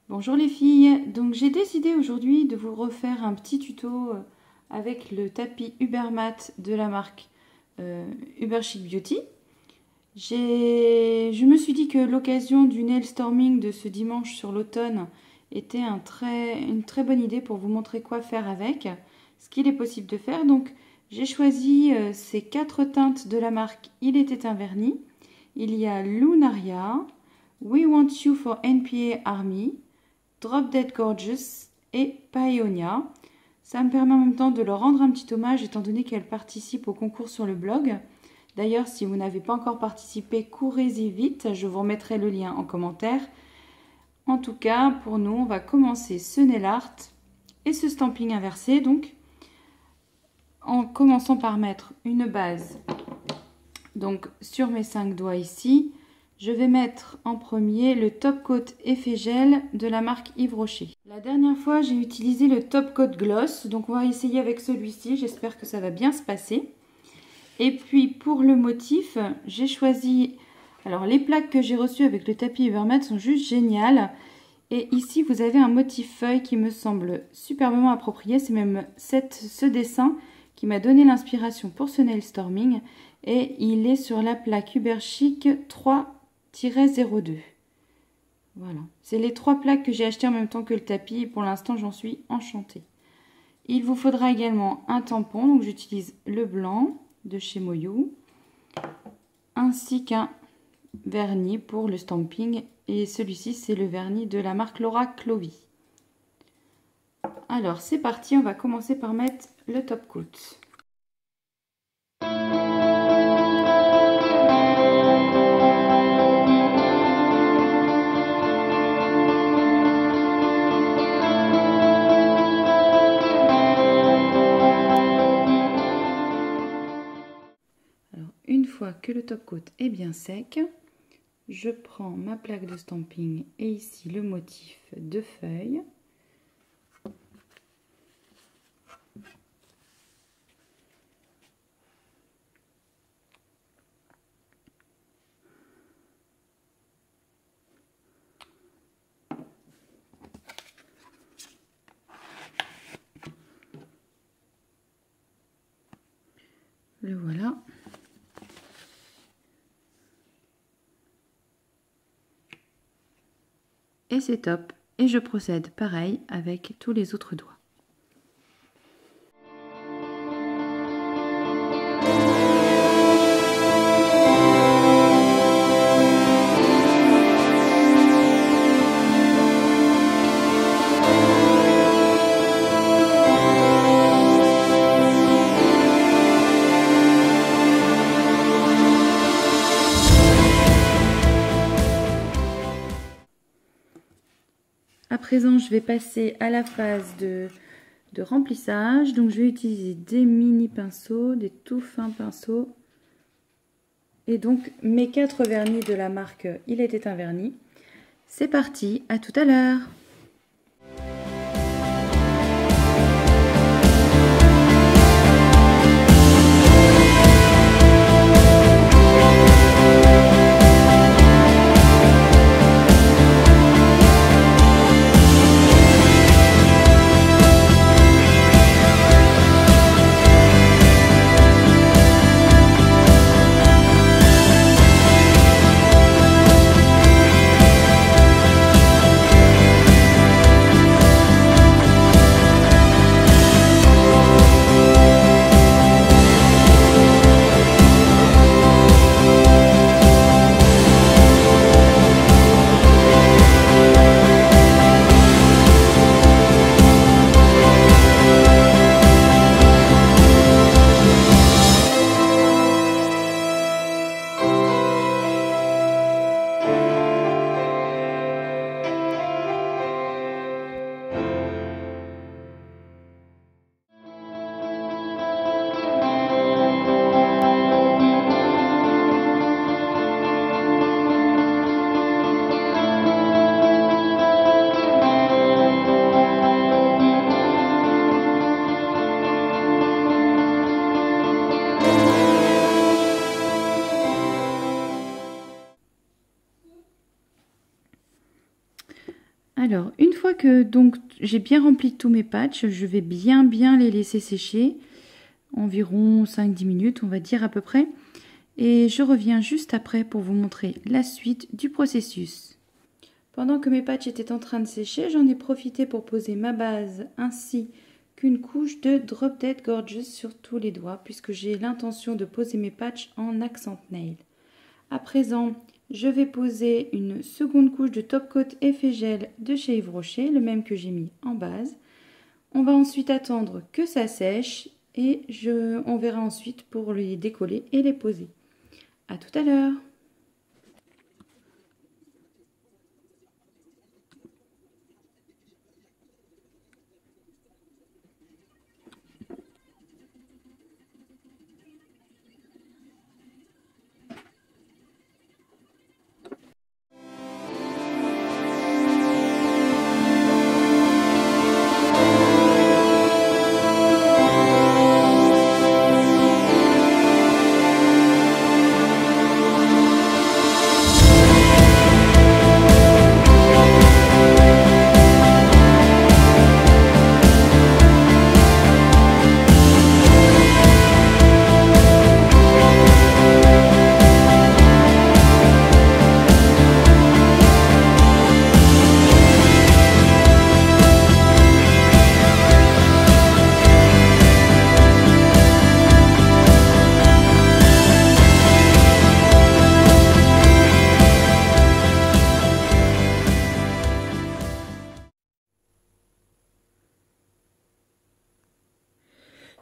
Bonjour les filles, donc j'ai décidé aujourd'hui de vous refaire un petit tuto avec le tapis Ubermatt de la marque Uberchic Beauty. Je me suis dit que l'occasion du nail storming de ce dimanche sur l'automne était une très bonne idée pour vous montrer quoi faire avec, ce qu'il est possible de faire. Donc j'ai choisi ces 4 teintes de la marque Il était un vernis. Il y a Lunaria, We Want You for NPA Army, Drop Dead Gorgeous et Paeonia. Ça me permet en même temps de leur rendre un petit hommage étant donné qu'elles participent au concours sur le blog. D'ailleurs, si vous n'avez pas encore participé, courez-y vite, je vous remettrai le lien en commentaire. En tout cas, pour nous, on va commencer ce nail art et ce stamping inversé. Donc, en commençant par mettre une base donc sur mes 5 doigts ici, je vais mettre en premier le top coat effet gel de la marque Yves Rocher. La dernière fois, j'ai utilisé le top coat gloss, donc on va essayer avec celui-ci. J'espère que ça va bien se passer. Et puis pour le motif, j'ai choisi... Alors les plaques que j'ai reçues avec le tapis Ubermatt sont juste géniales. Et ici, vous avez un motif feuille qui me semble superbement approprié. C'est même ce dessin qui m'a donné l'inspiration pour ce nail storming. Et il est sur la plaque Uberchic 3-02. Voilà, c'est les 3 plaques que j'ai achetées en même temps que le tapis et pour l'instant j'en suis enchantée. Il vous faudra également un tampon, donc j'utilise le blanc de chez Moyou, ainsi qu'un vernis pour le stamping et celui-ci c'est le vernis de la marque Laura Chloé. Alors c'est parti, on va commencer par mettre le top coat. Une fois que le top coat est bien sec, je prends ma plaque de stamping et ici le motif de feuille. Le voilà. Et c'est top. Et je procède pareil avec tous les autres doigts. À présent, je vais passer à la phase de remplissage. Donc, je vais utiliser des mini pinceaux, des tout fins pinceaux. Et donc, mes 4 vernis de la marque Il était un vernis. C'est parti, à tout à l'heure. Alors, une fois que donc j'ai bien rempli tous mes patchs, je vais bien les laisser sécher. Environ 5-10 minutes, on va dire à peu près. Et je reviens juste après pour vous montrer la suite du processus. Pendant que mes patchs étaient en train de sécher, j'en ai profité pour poser ma base ainsi qu'une couche de Drop Dead Gorgeous sur tous les doigts puisque j'ai l'intention de poser mes patchs en accent nail. À présent, je vais poser une seconde couche de top coat effet gel de chez Yves Rocher, le même que j'ai mis en base. On va ensuite attendre que ça sèche et on verra ensuite pour les décoller et les poser. À tout à l'heure.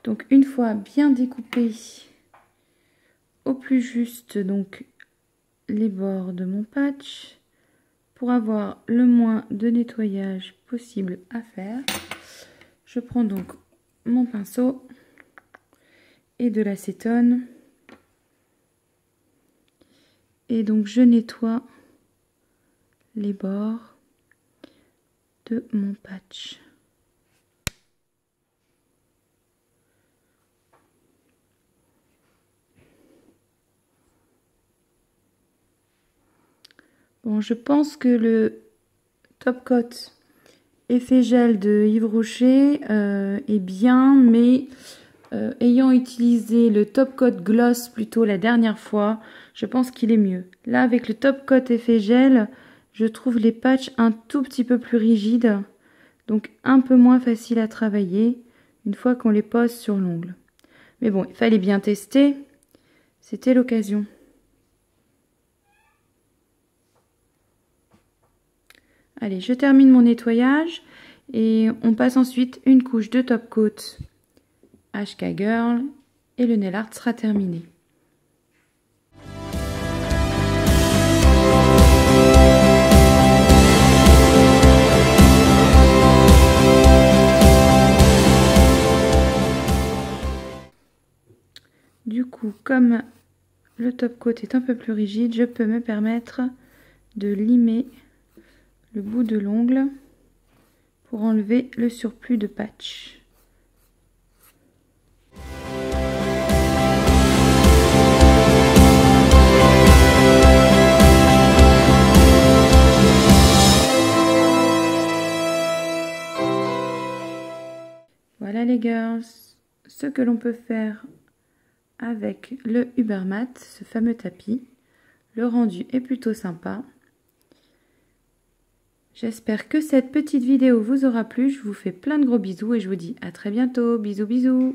Donc une fois bien découpé au plus juste donc les bords de mon patch, pour avoir le moins de nettoyage possible à faire, je prends donc mon pinceau et de l'acétone et donc je nettoie les bords de mon patch. Bon, je pense que le top coat effet gel de Yves Rocher est bien, mais ayant utilisé le top coat gloss plutôt la dernière fois, je pense qu'il est mieux. Là, avec le top coat effet gel, je trouve les patchs un tout petit peu plus rigides, donc un peu moins facile à travailler une fois qu'on les pose sur l'ongle. Mais bon, il fallait bien tester, c'était l'occasion. Allez, je termine mon nettoyage et on passe ensuite une couche de top coat HK Girl et le nail art sera terminé. Du coup, comme le top coat est un peu plus rigide, je peux me permettre de limer le bout de l'ongle pour enlever le surplus de patch. Voilà les girls, ce que l'on peut faire avec le Ubermat, ce fameux tapis. Le rendu est plutôt sympa. J'espère que cette petite vidéo vous aura plu. Je vous fais plein de gros bisous et je vous dis à très bientôt. Bisous bisous.